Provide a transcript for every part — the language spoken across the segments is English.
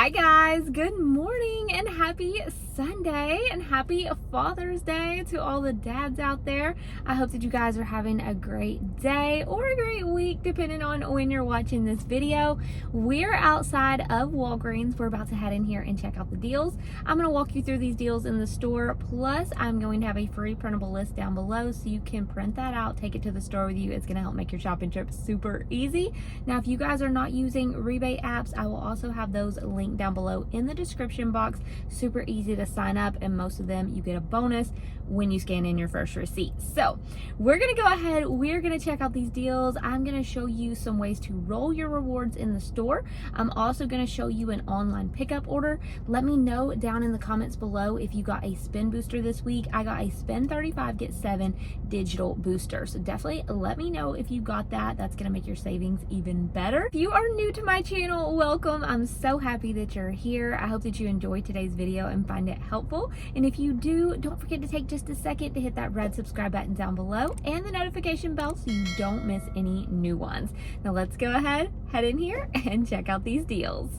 Hi guys, good morning and happy Sunday and happy Father's Day to all the dads out there. I hope that you guys are having a great day or a great week depending on when you're watching this video. We're outside of Walgreens. We're about to head in here and check out the deals. I'm going to walk you through these deals in the store, plus I'm going to have a free printable list down below so you can print that out, take it to the store with you. It's going to help make your shopping trip super easy. Now if you guys are not using rebate apps, I will also have those linked down below in the description box. Super easy to sign up, and most of them you get a bonus when you scan in your first receipt. So we're gonna go ahead, we're gonna check out these deals. I'm gonna show you some ways to roll your rewards in the store. I'm also gonna show you an online pickup order. Let me know down in the comments below if you got a spin booster this week. I got a spend 35 get 7 digital booster, so definitely let me know if you got that. That's gonna make your savings even better. If you are new to my channel, welcome. I'm so happy that you're here. I hope that you enjoyed today's video and find it helpful, and if you do, don't forget to take just a second to hit that red subscribe button down below and the notification bell so you don't miss any new ones. Now let's go ahead, head in here and check out these deals.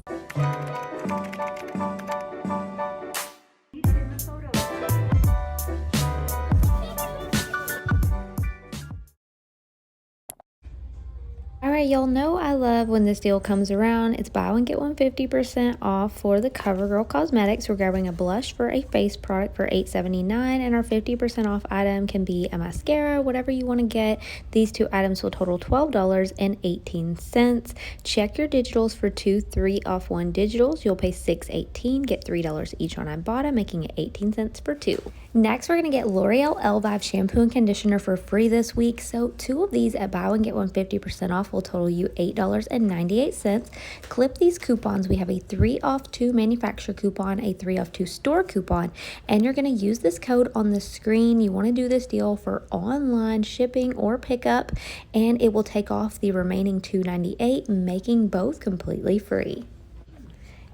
Alright, y'all know I love when this deal comes around. It's buy one get one 50% off for the CoverGirl Cosmetics. We're grabbing a blush for a face product for $8.79, and our 50% off item can be a mascara, whatever you want to get. These two items will total $12.18. Check your digitals for 2 3 off 1 digitals. You'll pay $6.18, get $3 each on Ibotta, making it 18 cents for 2. Next, we're going to get L'Oreal Elvive shampoo and conditioner for free this week. So 2 of these at buy one get one 50% off will total you $8.98. Clip these coupons. We have a 3 off 2 manufacturer coupon, a 3 off 2 store coupon, and you're going to use this code on the screen. You want to do this deal for online shipping or pickup, and it will take off the remaining $2.98, making both completely free.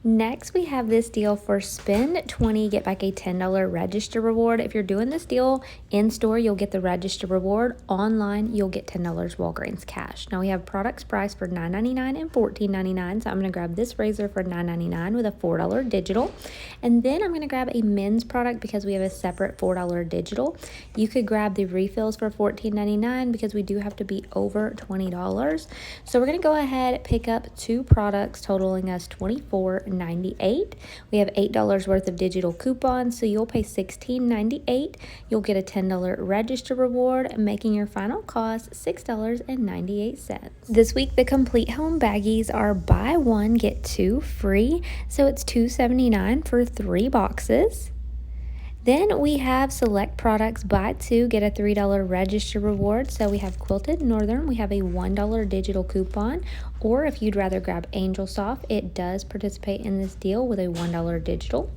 Next, we have this deal for spend 20, get back a $10 register reward. If you're doing this deal in store, you'll get the register reward. Online, you'll get $10 Walgreens cash. Now we have products priced for $9.99 and $14.99. So I'm going to grab this razor for $9.99 with a $4 digital. And then I'm going to grab a men's product because we have a separate $4 digital. You could grab the refills for $14.99 because we do have to be over $20. So we're going to go ahead, pick up 2 products totaling us $24.98. We have $8 worth of digital coupons, so you'll pay $16.98. You'll get a $10 register reward, making your final cost $6.98. This week, the complete home baggies are buy 1 get 2 free, so it's $2.79 for 3 boxes. Then we have select products, buy 2, get a $3 register reward. So we have Quilted Northern, we have a $1 digital coupon, or if you'd rather grab Angel Soft, it does participate in this deal with a $1 digital.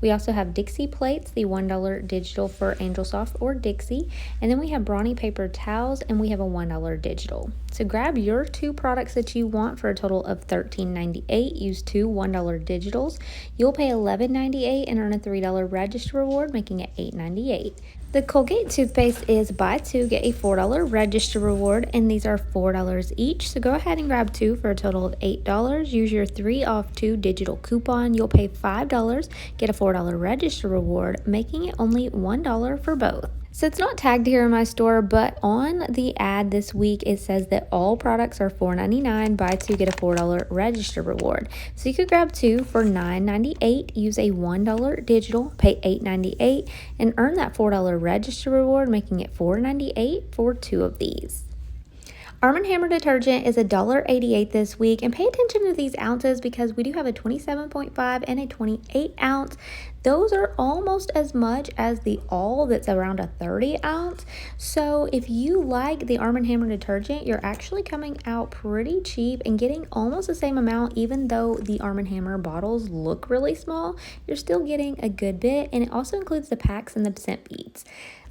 We also have Dixie plates, the $1 digital for Angel Soft or Dixie. And then we have Brawny paper towels, and we have a $1 digital. So grab your 2 products that you want for a total of $13.98. Use 2 $1 digitals. You'll pay $11.98 and earn a $3 register reward, making it $8.98. The Colgate toothpaste is buy 2, get a $4 register reward, and these are $4 each. So go ahead and grab 2 for a total of $8. Use your 3 off 2 digital coupon. You'll pay $5, get a $4 register reward, making it only $1 for both. So it's not tagged here in my store, but on the ad this week, it says that all products are $4.99, buy 2, get a $4 register reward. So you could grab 2 for $9.98, use a $1 digital, pay $8.98, and earn that $4 register reward, making it $4.98 for 2 of these. Arm & Hammer detergent is $1.88 this week, and pay attention to these ounces because we do have a 27.5 and a 28 ounce. Those are almost as much as the all that's around a 30 ounce. So if you like the Arm & Hammer detergent, you're actually coming out pretty cheap and getting almost the same amount. Even though the Arm & Hammer bottles look really small, you're still getting a good bit, and it also includes the packs and the scent beads.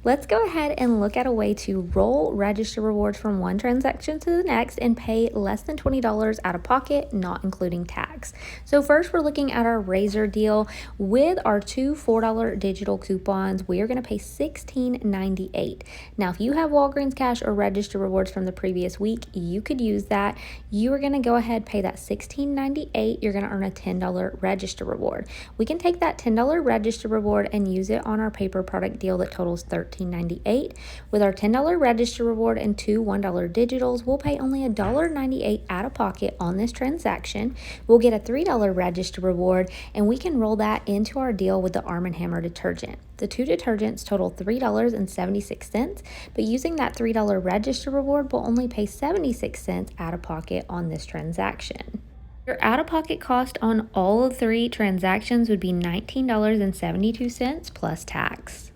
Let's go ahead and look at a way to roll register rewards from one transaction to the next and pay less than $20 out of pocket, not including tax. So first we're looking at our razor deal. With our two $4 digital coupons, we are going to pay $16.98. Now, if you have Walgreens cash or register rewards from the previous week, you could use that. You are going to go ahead, pay that $16.98. You're going to earn a $10 register reward. We can take that $10 register reward and use it on our paper product deal that totals $13.98. With our $10 register reward and two $1 digitals, we'll pay only $1.98 out of pocket on this transaction. We'll get a $3 register reward, and we can roll that into our deal with the Arm & Hammer detergent. The two detergents total $3.76, but using that $3 register reward, we'll only pay 76 cents out of pocket on this transaction. Your out-of-pocket cost on all three transactions would be $19.72 plus tax.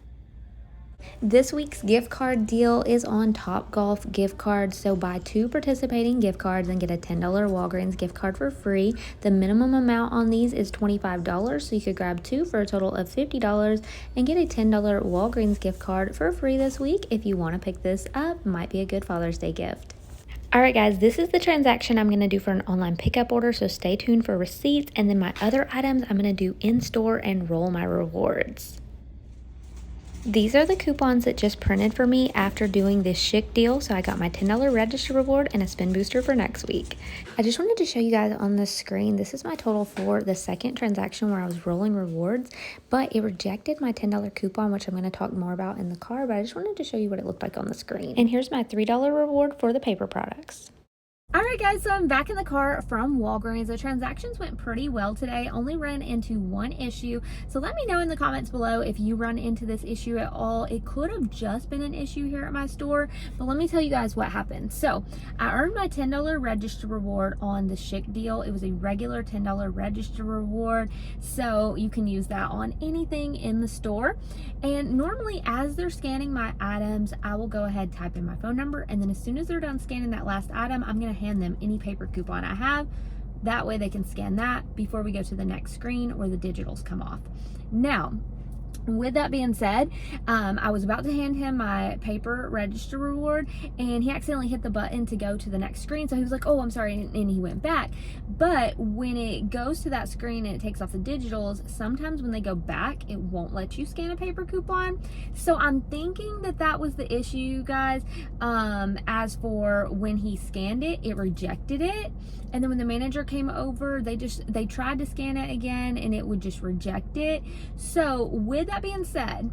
This week's gift card deal is on Topgolf gift cards. So buy two participating gift cards and get a $10 Walgreens gift card for free. The minimum amount on these is $25, so you could grab two for a total of $50 and get a $10 Walgreens gift card for free this week. If you want to pick this up, might be a good Father's Day gift. Alright guys, this is the transaction I'm going to do for an online pickup order, so stay tuned for receipts, and then my other items I'm going to do in-store and roll my rewards. These are the coupons that just printed for me after doing this chic deal. So I got my $10 register reward and a spin booster for next week. I just wanted to show you guys on the screen. This is my total for the second transaction where I was rolling rewards, but it rejected my $10 coupon, which I'm going to talk more about in the car, but I just wanted to show you what it looked like on the screen. And here's my $3 reward for the paper products. Alright guys, so I'm back in the car from Walgreens. The transactions went pretty well today. Only ran into one issue. So let me know in the comments below if you run into this issue at all. It could have just been an issue here at my store, but let me tell you guys what happened. So I earned my $10 register reward on the chic deal. It was a regular $10 register reward, so you can use that on anything in the store. And normally as they're scanning my items, I will go ahead, type in my phone number, and then as soon as they're done scanning that last item, I'm going to hand them any paper coupon I have. That way they can scan that before we go to the next screen or the digitals come off. Now, with that being said, I was about to hand him my paper register reward, and he accidentally hit the button to go to the next screen. So he was like, oh, I'm sorry, and he went back. But when it goes to that screen and it takes off the digitals, sometimes when they go back, it won't let you scan a paper coupon. So I'm thinking that that was the issue, you guys. As for when he scanned it, it rejected it. And then when the manager came over, they tried to scan it again and it would just reject it. So with that being said,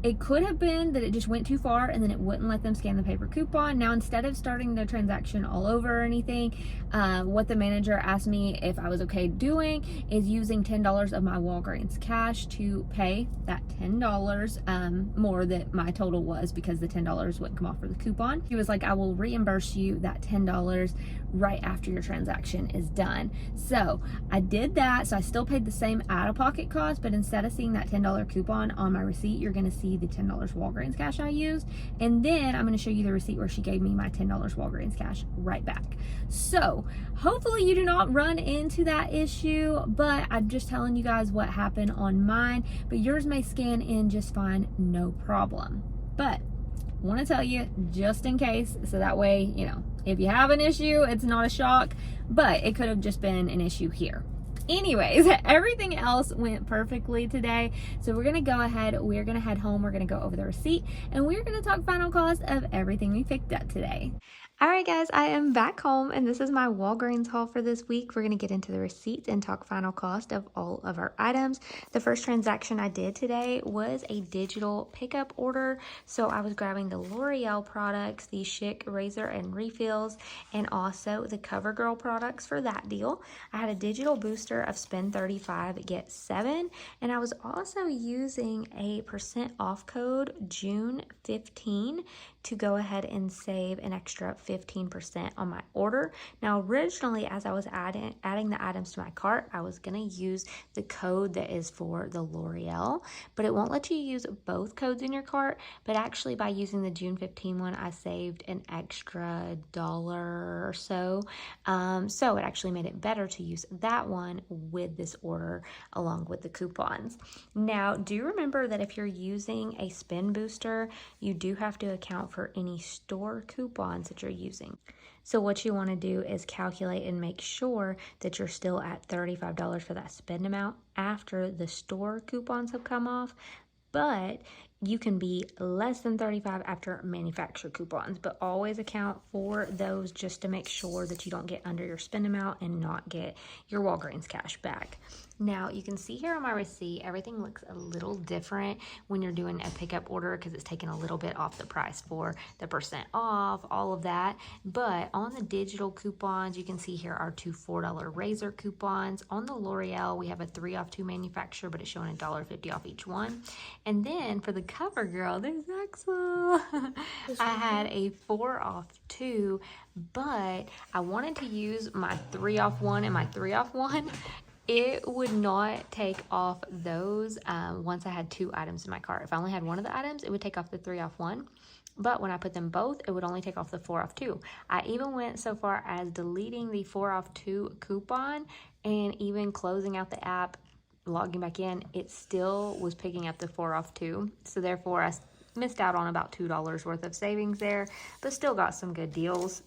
it could have been that it just went too far and then it wouldn't let them scan the paper coupon. Now, instead of starting the transaction all over or anything, what the manager asked me if I was okay doing is using $10 of my Walgreens cash to pay that $10 more that my total was, because the $10 wouldn't come off for the coupon. He was like, I will reimburse you that $10 right after your transaction is done. So I did that. So I still paid the same out-of-pocket cost, but instead of seeing that $10 coupon on my receipt, you're going to see the $10 Walgreens cash I used, and then I'm going to show you the receipt where she gave me my $10 Walgreens cash right back. So hopefully you do not run into that issue, but I'm just telling you guys what happened on mine. But yours may scan in just fine, no problem. But I want to tell you just in case, so that way, you know, if you have an issue, it's not a shock, but it could have just been an issue here. Anyways, everything else went perfectly today. So we're going to go ahead, we're going to head home, we're going to go over the receipt, and we're going to talk final cost of everything we picked up today. Alright guys, I am back home, and this is my Walgreens haul for this week. We're going to get into the receipts and talk final cost of all of our items. The first transaction I did today was a digital pickup order. So I was grabbing the L'Oreal products, the Chic razor and refills, and also the CoverGirl products for that deal. I had a digital booster of spend 35 get 7, and I was also using a % off code June 15 to go ahead and save an extra 15% on my order. Now, originally, as I was adding the items to my cart, I was gonna use the code that is for the L'Oreal, but it won't let you use both codes in your cart. But actually, by using the June 15 one, I saved an extra $1 or so. So it actually made it better to use that one with this order along with the coupons. Now, do remember that if you're using a spin booster, you do have to account for any store coupons that you're using. So what you want to do is calculate and make sure that you're still at $35 for that spend amount after the store coupons have come off. But you can be less than 35 after manufacturer coupons, but always account for those just to make sure that you don't get under your spend amount and not get your Walgreens cash back. Now, you can see here on my receipt, everything looks a little different when you're doing a pickup order because it's taken a little bit off the price for the percent off, all of that. But on the digital coupons, you can see here our two $4 razor coupons. On the L'Oreal, we have a 3 off 2 manufacturer, but it's showing $1.50 off each one. And then for the CoverGirl, there's Axel. I had a 4 off 2, but I wanted to use my 3 off 1 and my 3 off 1. It would not take off those once I had 2 items in my cart. If I only had one of the items, it would take off the 3 off 1. But when I put them both, it would only take off the 4 off 2. I even went so far as deleting the 4 off 2 coupon and even closing out the app, logging back in, it still was picking up the 4 off 2. So therefore, I missed out on about $2 worth of savings there, but still got some good deals.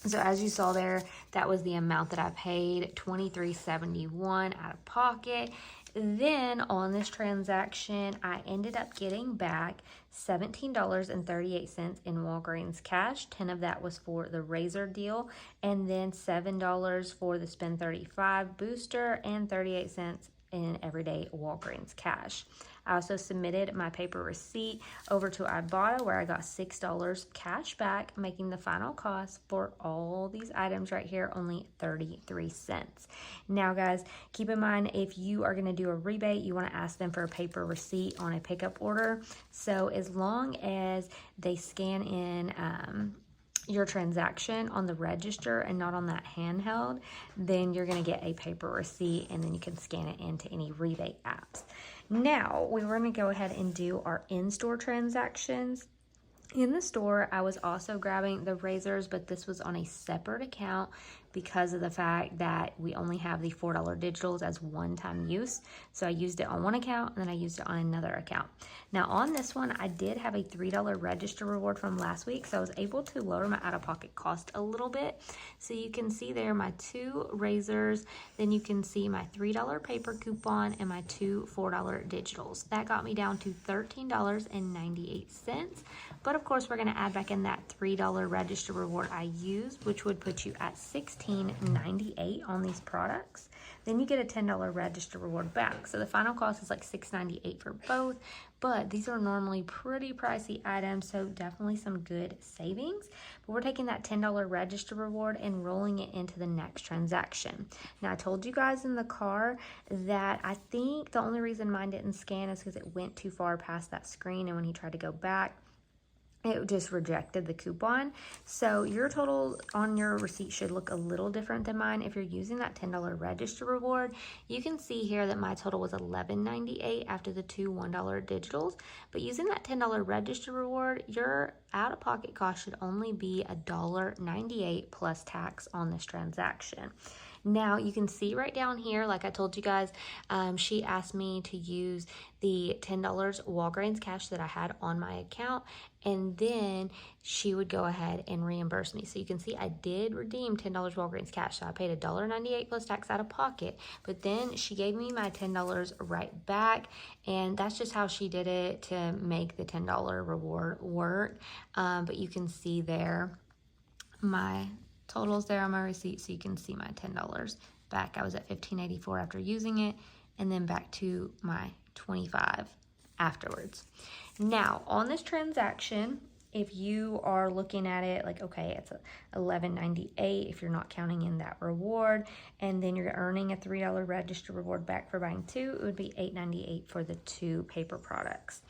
So as you saw there, that was the amount that I paid, $23.71 out of pocket. Then on this transaction, I ended up getting back $17.38 in Walgreens cash. 10 of that was for the razor deal, and then $7 for the spend 35 booster and 38 cents in everyday Walgreens cash. I also submitted my paper receipt over to Ibotta where I got $6 cash back, making the final cost for all these items right here only 33 cents. Now guys, keep in mind if you are going to do a rebate, you want to ask them for a paper receipt on a pickup order. So as long as they scan in your transaction on the register and not on that handheld, then you're going to get a paper receipt and then you can scan it into any rebate apps. Now, we're going to go ahead and do our in-store transactions. In the store, I was also grabbing the razors, but this was on a separate account because of the fact that we only have the $4 digitals as one-time use. So I used it on one account and then I used it on another account. Now on this one, I did have a $3 register reward from last week, so I was able to lower my out-of-pocket cost a little bit. So you can see there my 2 razors, then you can see my $3 paper coupon and my 2 $4 digitals. That got me down to $13.98. But of course, we're going to add back in that $3 register reward I used, which would put you at $16.98 on these products. Then you get a $10 register reward back. So the final cost is like $6.98 for both, but these are normally pretty pricey items, so definitely some good savings. But we're taking that $10 register reward and rolling it into the next transaction. Now, I told you guys in the car that I think the only reason mine didn't scan is because it went too far past that screen, and when he tried to go back, it just rejected the coupon. So your total on your receipt should look a little different than mine. If you're using that $10 register reward, you can see here that my total was $11.98 after the 2 $1 digitals. But using that $10 register reward, your out-of-pocket cost should only be $1.98 plus tax on this transaction. Now you can see right down here, like I told you guys, she asked me to use the $10 Walgreens cash that I had on my account, and then she would go ahead and reimburse me. So you can see I did redeem $10 Walgreens cash. So I paid $1.98 plus tax out of pocket, but then she gave me my $10 right back, and that's just how she did it to make the $10 reward work. But you can see there my totals there on my receipt, so you can see my $10 back. I was at $15.84 after using it, and then back to my $25 afterwards. Now on this transaction, if you are looking at it like, okay, it's $11.98 if you're not counting in that reward, and then you're earning a $3 register reward back for buying 2, it would be $8.98 for the 2 paper products.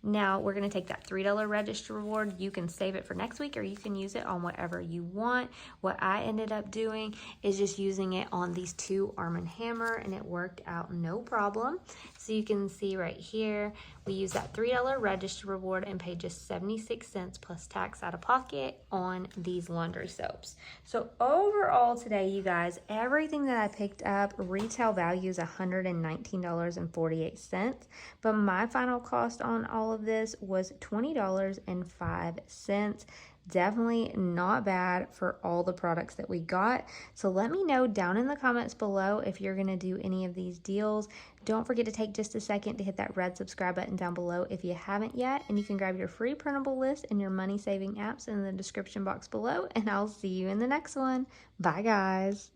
Now we're going to take that $3 register reward. You can save it for next week or you can use it on whatever you want. What I ended up doing is just using it on these 2 Arm & Hammer, and it worked out no problem. So you can see right here, we used that $3 register reward and paid just 76 cents plus tax out of pocket on these laundry soaps. So overall today, you guys, everything that I picked up, retail value is $119.48, but my final cost on all of this was $20.05. Definitely not bad for all the products that we got. So let me know down in the comments below if you're going to do any of these deals. Don't forget to take just a second to hit that red subscribe button down below if you haven't yet. And you can grab your free printable list and your money saving apps in the description box below. And I'll see you in the next one. Bye, guys.